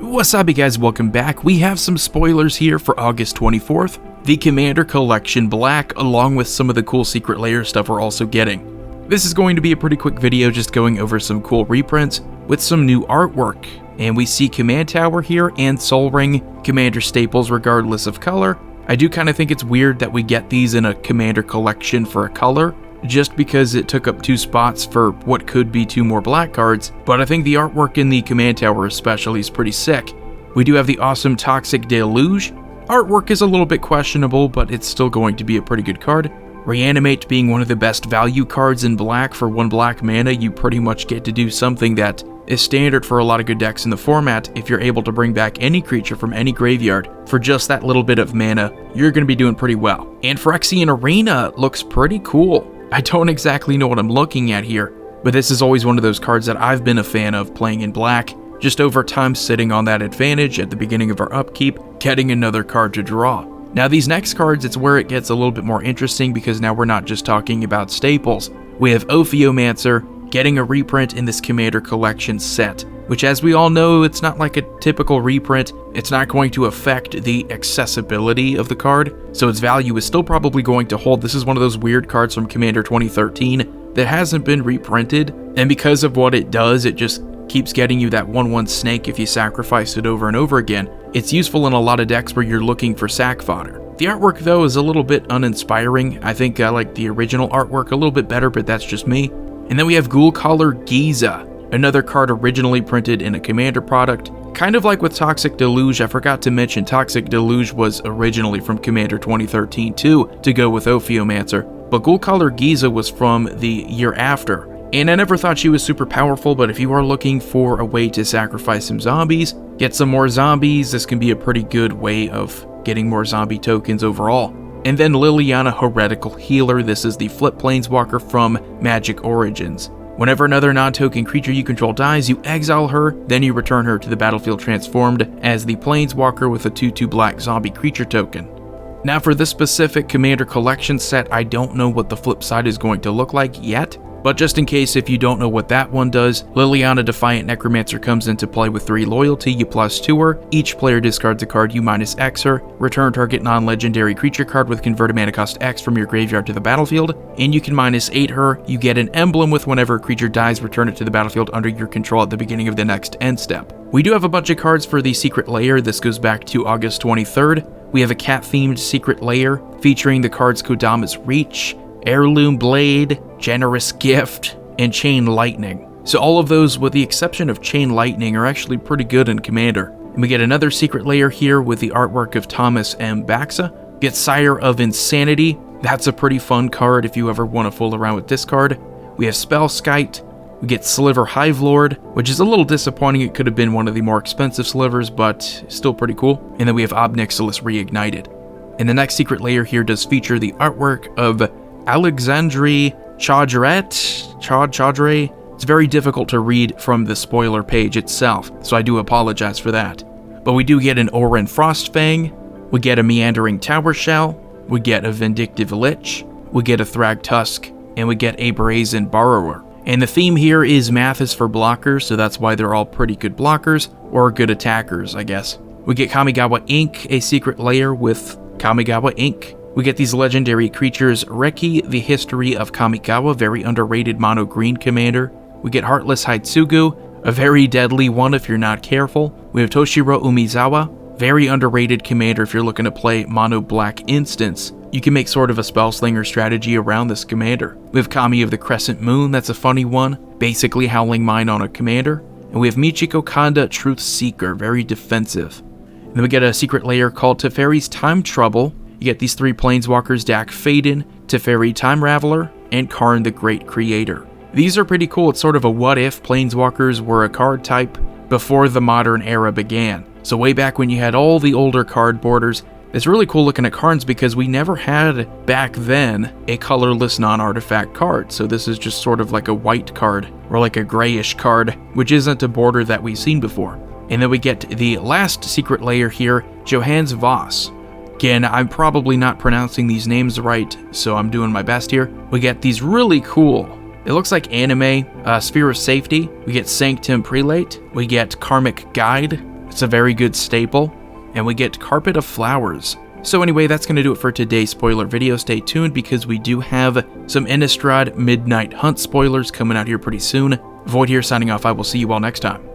What's up, you guys? Welcome back. We have some spoilers here for August 24th. The Commander Collection Black, along with some of the cool Secret Lair stuff we're also getting. This is going to be a pretty quick video just going over some cool reprints with some new artwork. And we see Command Tower here and Sol Ring Commander staples regardless of color. I do kind of think it's weird that we get these in a Commander collection for a color, just because it took up 2 spots for what could be 2 more black cards, but I think the artwork in the Command Tower especially is pretty sick. We do have the awesome Toxic Deluge. Artwork is a little bit questionable, but it's still going to be a pretty good card. Reanimate being one of the best value cards in black. For 1 black mana, you pretty much get to do something that is standard for a lot of good decks in the format. If you're able to bring back any creature from any graveyard for just that little bit of mana, you're going to be doing pretty well. And Phyrexian Arena looks pretty cool. I don't exactly know what I'm looking at here, but this is always one of those cards that I've been a fan of playing in black, just over time sitting on that advantage at the beginning of our upkeep, getting another card to draw. Now these next cards, it's where it gets a little bit more interesting because now we're not just talking about staples. We have Ophiomancer getting a reprint in this Commander Collection set, which, as we all know, it's not like a typical reprint. It's not going to affect the accessibility of the card, so its value is still probably going to hold. This is one of those weird cards from Commander 2013 that hasn't been reprinted, and because of what it does, it just keeps getting you that 1/1 snake if you sacrifice it over and over again. It's useful in a lot of decks where you're looking for sack fodder. The artwork, though, is a little bit uninspiring. I think I like the original artwork a little bit better, but that's just me. And then we have Ghoulcaller Giza, another card originally printed in a Commander product. Kind of like with Toxic Deluge, I forgot to mention Toxic Deluge was originally from Commander 2013 too, to go with Ophiomancer, but Ghoulcaller Giza was from the year after. And I never thought she was super powerful, but if you are looking for a way to sacrifice some zombies, get some more zombies, this can be a pretty good way of getting more zombie tokens overall. And then Liliana Heretical Healer, this is the flip planeswalker from Magic Origins. Whenever another non-token creature you control dies, you exile her, then you return her to the battlefield transformed as the planeswalker with a 2/2 black zombie creature token. Now for this specific Commander Collection set, I don't know what the flip side is going to look like yet, but just in case if you don't know what that one does, Liliana Defiant Necromancer comes into play with 3 loyalty, you +2 her, each player discards a card, you -X her, return target non-legendary creature card with converted mana cost X from your graveyard to the battlefield, and you can -8 her, you get an emblem with whenever a creature dies, return it to the battlefield under your control at the beginning of the next end step. We do have a bunch of cards for the Secret Lair. This goes back to August 23rd. We have a cat-themed Secret Lair featuring the cards Kodama's Reach, Heirloom Blade, Generous Gift, and Chain Lightning. So all of those, with the exception of Chain Lightning, are actually pretty good in Commander. And we get another Secret Lair here with the artwork of Thomas M. Baxa. Get Sire of Insanity. That's a pretty fun card if you ever want to fool around with this card. We have Spellskite. We get Sliver Hivelord, which is a little disappointing. It could have been one of the more expensive slivers, but still pretty cool. And then we have Obnixilis Reignited. And the next Secret Lair here does feature the artwork of Alexandre Chaudhry. It's very difficult to read from the spoiler page itself, so I do apologize for that. But we do get an Orin Frostfang, we get a Meandering Tower Shell, we get a Vindictive Lich, we get a Thragtusk, and we get a Brazen Borrower. And the theme here is math is for blockers, so that's why they're all pretty good blockers, or good attackers, I guess. We get Kamigawa Inc., a Secret Lair with Kamigawa Inc. We get these legendary creatures, Reki, the History of Kamigawa, very underrated mono green commander. We get Heartless Hitsugu, a very deadly one if you're not careful. We have Toshiro Umizawa, very underrated commander if you're looking to play mono black instance. You can make sort of a spellslinger strategy around this commander. We have Kami of the Crescent Moon, that's a funny one, basically Howling Mine on a commander. And we have Michiko Kanda, Truth Seeker, very defensive. And then we get a Secret Lair called Teferi's Time Trouble. You get these 3 planeswalkers, Dak Faden, Teferi Time Raveler, and Karn the Great Creator. These are pretty cool. It's sort of a what if planeswalkers were a card type before the modern era began. So way back when you had all the older card borders, it's really cool looking at cards because we never had back then a colorless non-artifact card. So this is just sort of like a white card or like a grayish card, which isn't a border that we've seen before. And then we get the last Secret Lair here, Johannes Voss. Again, I'm probably not pronouncing these names right, so I'm doing my best here. We get these really cool, it looks like anime, Sphere of Safety. We get Sanctum Prelate. We get Karmic Guide. It's a very good staple. And we get Carpet of Flowers. So anyway, that's going to do it for today's spoiler video. Stay tuned because we do have some Innistrad Midnight Hunt spoilers coming out here pretty soon. Void here signing off. I will see you all next time.